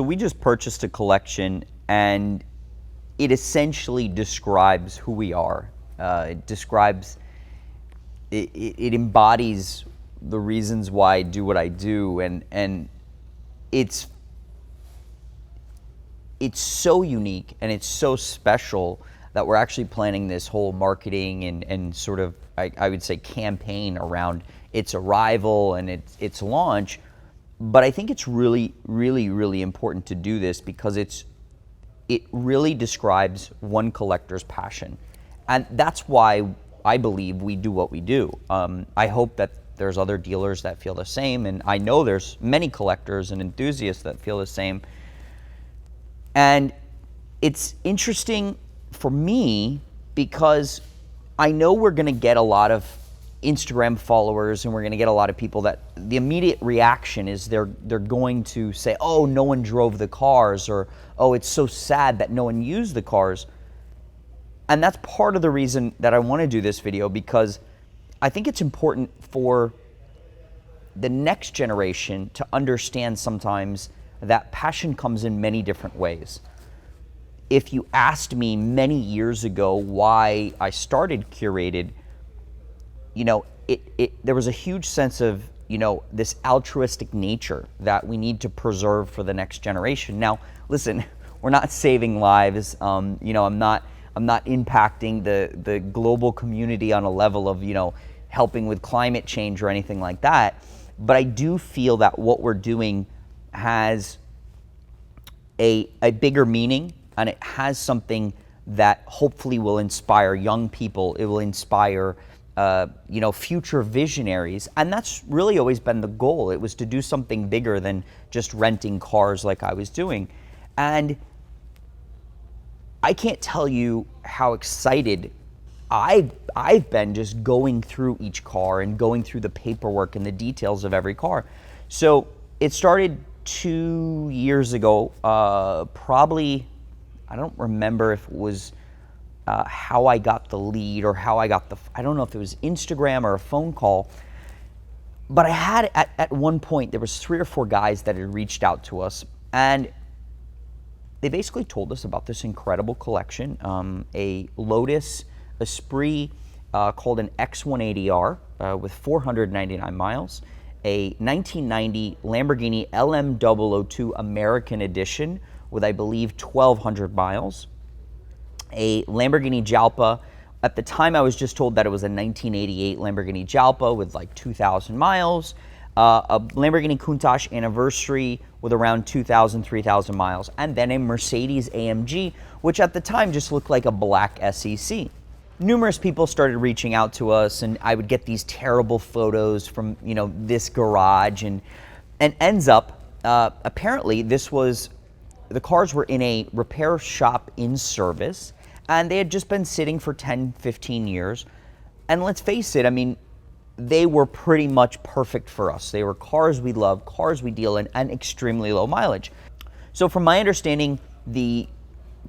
So we just purchased a collection, and it essentially describes who we are. It embodies the reasons why I do what I do, and it's so unique and it's so special that we're actually planning this whole marketing and sort of, I would say, campaign around its arrival and its launch. But I think it's really, really, really important to do this because it really describes one collector's passion. And that's why I believe we do what we do. I hope that there's other dealers that feel the same, and I know there's many collectors and enthusiasts that feel the same. And it's interesting for me because I know we're gonna get a lot of Instagram followers, and we're going to get a lot of people that the immediate reaction is they're going to say, oh, no one drove the cars, or oh, it's so sad that no one used the cars. And that's part of the reason that I want to do this video, because I think it's important for the next generation to understand sometimes that passion comes in many different ways. If you asked me many years ago why I started Curated, you know, there was a huge sense of, you know, this altruistic nature that we need to preserve for the next generation. Now, listen, we're not saving lives. You know, I'm not impacting the global community on a level of, you know, helping with climate change or anything like that. But I do feel that what we're doing has a bigger meaning, and it has something that hopefully will inspire young people. It will inspire you know, future visionaries, and that's really always been the goal. It was to do something bigger than just renting cars like I was doing. And I can't tell you how excited I've been just going through each car and going through the paperwork and the details of every car. So it started 2 years ago, probably, I don't remember if it was how I got the lead or how I got I don't know if it was Instagram or a phone call, but I had at one point, there was 3 or 4 guys that had reached out to us, and they basically told us about this incredible collection, a Lotus Esprit called an X180R with 499 miles, a 1990 Lamborghini LM002 American Edition with, I believe, 1,200 miles, a Lamborghini Jalpa. At the time, I was just told that it was a 1988 Lamborghini Jalpa with like 2,000 miles, a Lamborghini Countach Anniversary with around 2,000, 3,000 miles, and then a Mercedes AMG, which at the time just looked like a black SEC. Numerous people started reaching out to us, and I would get these terrible photos from, you know, this garage, and ends up, apparently the cars were in a repair shop in service, and they had just been sitting for 10, 15 years. And let's face it, I mean, they were pretty much perfect for us. They were cars we love, cars we deal in, and extremely low mileage. So from my understanding, the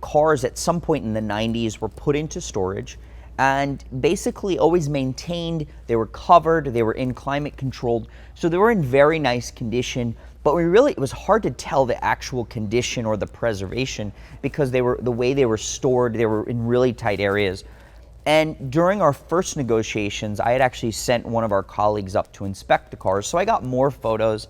cars at some point in the 90s were put into storage and basically always maintained. They were covered, they were in climate controlled, so they were in very nice condition. But it was hard to tell the actual condition or the preservation because the way they were stored, they were in really tight areas. And during our first negotiations, I had actually sent one of our colleagues up to inspect the cars, so I got more photos.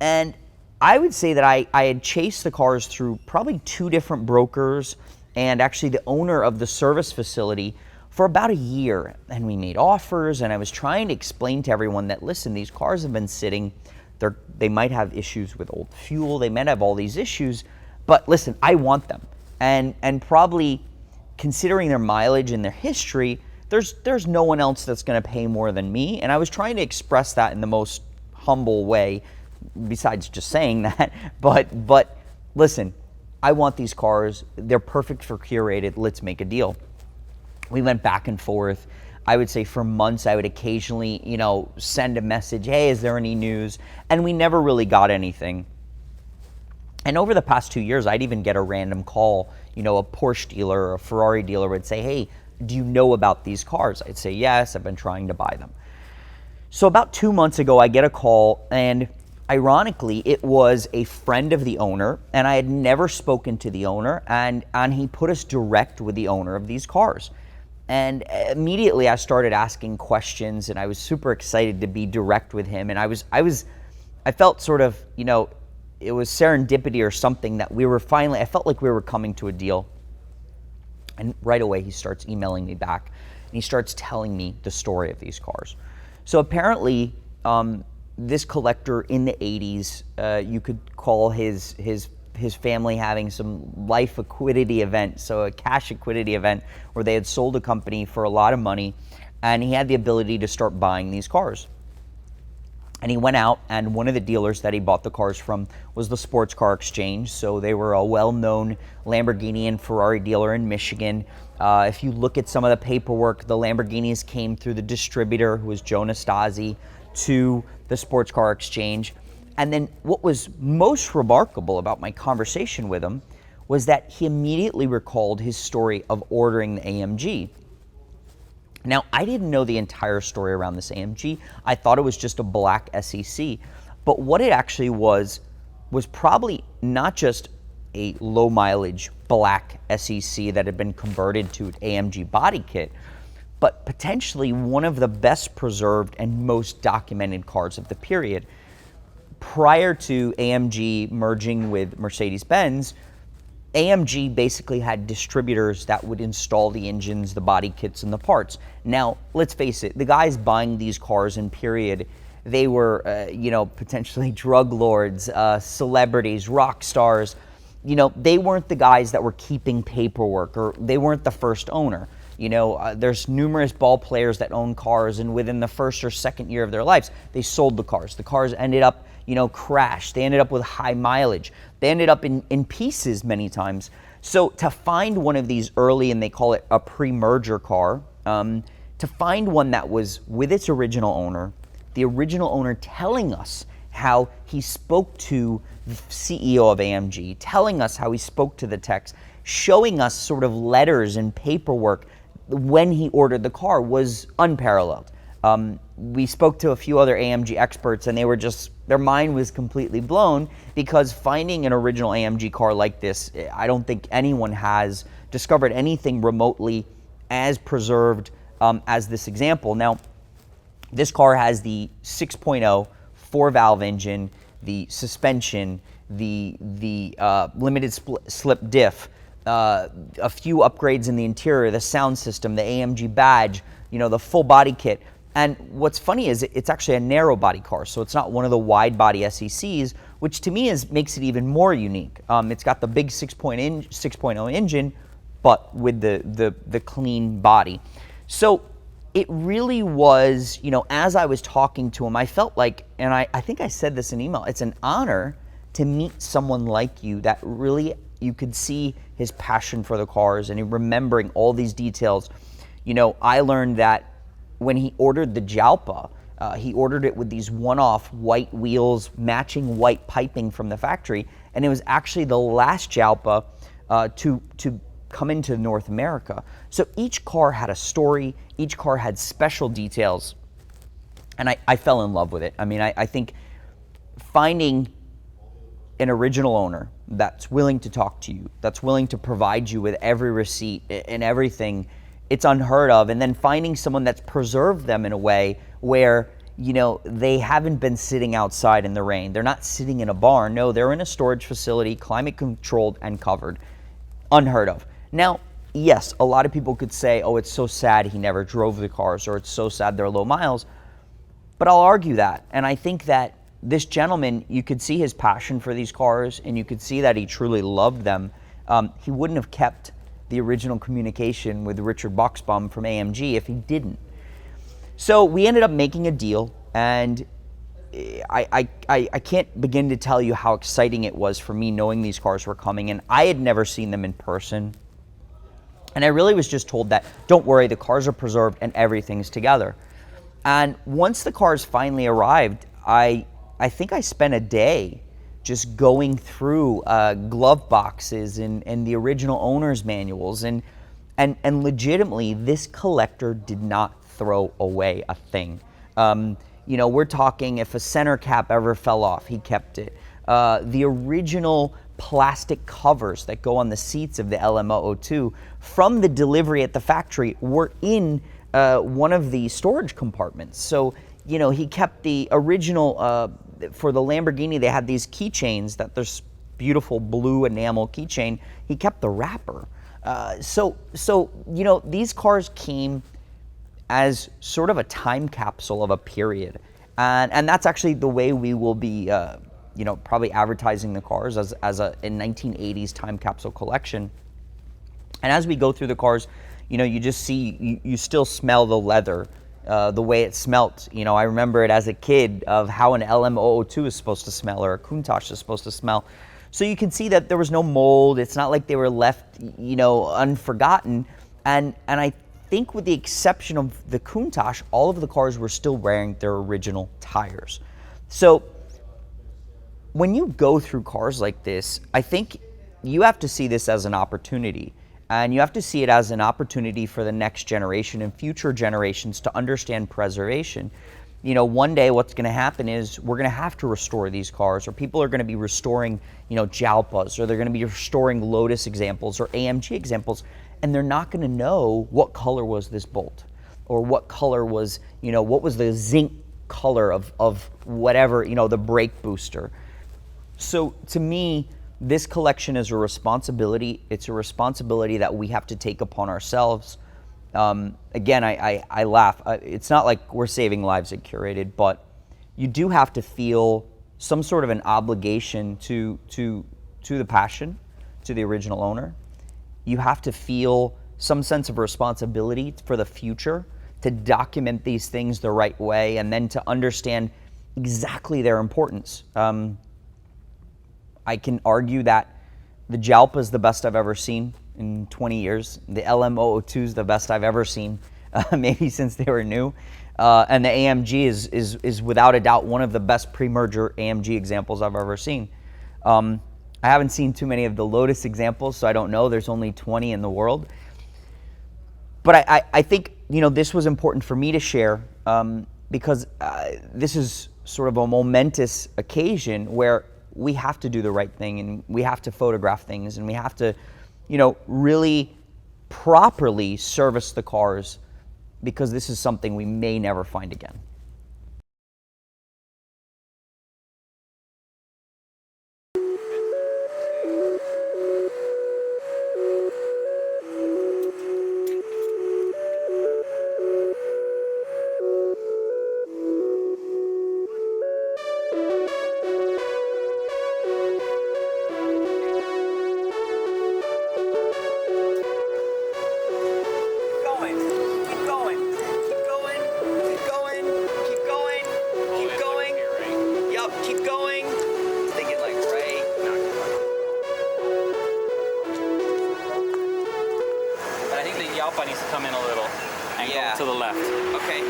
And I would say that I had chased the cars through probably 2 different brokers and actually the owner of the service facility for about a year. And we made offers, and I was trying to explain to everyone that, listen, these cars have been sitting. They might have issues with old fuel, they might have all these issues, but listen, I want them. And probably considering their mileage and their history, there's no one else that's gonna pay more than me. And I was trying to express that in the most humble way, besides just saying that, but listen, I want these cars, they're perfect for Curated, let's make a deal. We went back and forth. I would say for months, I would occasionally, you know, send a message, hey, is there any news? And we never really got anything. And over the past 2 years, I'd even get a random call, you know, a Porsche dealer or a Ferrari dealer would say, hey, do you know about these cars? I'd say, yes, I've been trying to buy them. So about 2 months ago, I get a call, and ironically, it was a friend of the owner, and I had never spoken to the owner, and he put us direct with the owner of these cars. And immediately I started asking questions, and I was super excited to be direct with him. And I felt sort of, you know, it was serendipity or something that I felt like we were coming to a deal. And right away he starts emailing me back, and he starts telling me the story of these cars. So apparently, this collector in the 80s, you could call his family having some life liquidity event, so a cash liquidity event where they had sold a company for a lot of money, and he had the ability to start buying these cars. And he went out, and one of the dealers that he bought the cars from was the Sports Car Exchange. So they were a well-known Lamborghini and Ferrari dealer in Michigan. If you look at some of the paperwork, the Lamborghinis came through the distributor, who was Joe Nastasi, to the Sports Car Exchange. And then what was most remarkable about my conversation with him was that he immediately recalled his story of ordering the AMG. Now, I didn't know the entire story around this AMG. I thought it was just a black SEC. But what it actually was probably not just a low mileage black SEC that had been converted to an AMG body kit, but potentially one of the best preserved and most documented cars of the period. Prior to AMG merging with Mercedes-Benz, AMG basically had distributors that would install the engines, the body kits, and the parts. Now, let's face it, the guys buying these cars in period, they were, potentially drug lords, celebrities, rock stars. You know, they weren't the guys that were keeping paperwork, or they weren't the first owner. You know, there's numerous ball players that own cars, and within the first or second year of their lives, they sold the cars. The cars ended up, crashed. They ended up with high mileage. They ended up in pieces many times. So to find one of these early, and they call it a pre-merger car, to find one that was with its original owner, the original owner telling us how he spoke to the CEO of AMG, telling us how he spoke to the techs, showing us sort of letters and paperwork when he ordered the car was unparalleled. We spoke to a few other AMG experts, and their mind was completely blown, because finding an original AMG car like this, I don't think anyone has discovered anything remotely as preserved as this example. Now, this car has the 6.0 4-valve engine, the suspension, the limited slip diff, a few upgrades in the interior, the sound system, the AMG badge, the full body kit. And what's funny is it's actually a narrow body car, so it's not one of the wide body SECs, which to me makes it even more unique. It's got the big 6.0 engine, but with the clean body. So it really was, as I was talking to him, I felt like, and I think I said this in email, it's an honor to meet someone like you that really, you could see his passion for the cars and remembering all these details. I learned that when he ordered the Jalpa, he ordered it with these one-off white wheels, matching white piping from the factory, and it was actually the last Jalpa to come into North America. So each car had a story, each car had special details, and I fell in love with it. I mean, I think finding an original owner that's willing to talk to you, that's willing to provide you with every receipt and everything, it's unheard of. And then finding someone that's preserved them in a way where, they haven't been sitting outside in the rain. They're not sitting in a barn. No, they're in a storage facility, climate controlled and covered. Unheard of. Now, yes, a lot of people could say, oh, it's so sad he never drove the cars, or it's so sad they're low miles. But I'll argue that. And I think that this gentleman, you could see his passion for these cars, and you could see that he truly loved them. He wouldn't have kept the original communication with Richard Buxbaum from AMG if he didn't. So we ended up making a deal, and I can't begin to tell you how exciting it was for me knowing these cars were coming, and I had never seen them in person. And I really was just told that, don't worry, the cars are preserved and everything's together. And once the cars finally arrived, I think I spent a day just going through glove boxes and the original owner's manuals, and legitimately, this collector did not throw away a thing. we're talking if a center cap ever fell off, he kept it. The original plastic covers that go on the seats of the LM002 from the delivery at the factory were in one of the storage compartments. So, he kept the original, for the Lamborghini, they had these keychains that there's beautiful blue enamel keychain. He kept the wrapper. So these cars came as sort of a time capsule of a period. And that's actually the way we will be, probably advertising the cars as a 1980s time capsule collection. And as we go through the cars, you just see, you still smell the leather, the way it smelt. I remember it as a kid of how an LM002 is supposed to smell or a Countach is supposed to smell. So you can see that there was no mold. It's not like they were left, unforgotten. And I think with the exception of the Countach, all of the cars were still wearing their original tires. So when you go through cars like this, I think you have to see this as an opportunity. And you have to see it as an opportunity for the next generation and future generations to understand preservation. One day what's going to happen is we're going to have to restore these cars, or people are going to be restoring, Jalpas, or they're going to be restoring Lotus examples or AMG examples, and they're not going to know what color was this bolt, or what color was, what was the zinc color of whatever, the brake booster. So to me, this collection is a responsibility. It's a responsibility that we have to take upon ourselves. Again, I laugh. It's not like we're saving lives at Curated, but you do have to feel some sort of an obligation to the passion, to the original owner. You have to feel some sense of responsibility for the future, to document these things the right way, and then to understand exactly their importance. I can argue that the Jalpa is the best I've ever seen in 20 years. The LM002 is the best I've ever seen, maybe since they were new. And the AMG is without a doubt one of the best pre-merger AMG examples I've ever seen. I haven't seen too many of the Lotus examples, so I don't know. There's only 20 in the world. But I think this was important for me to share because this is sort of a momentous occasion where we have to do the right thing, and we have to photograph things, and we have to, really properly service the cars, because this is something we may never find again. Jalpa needs to come in a little and go to the left. Okay.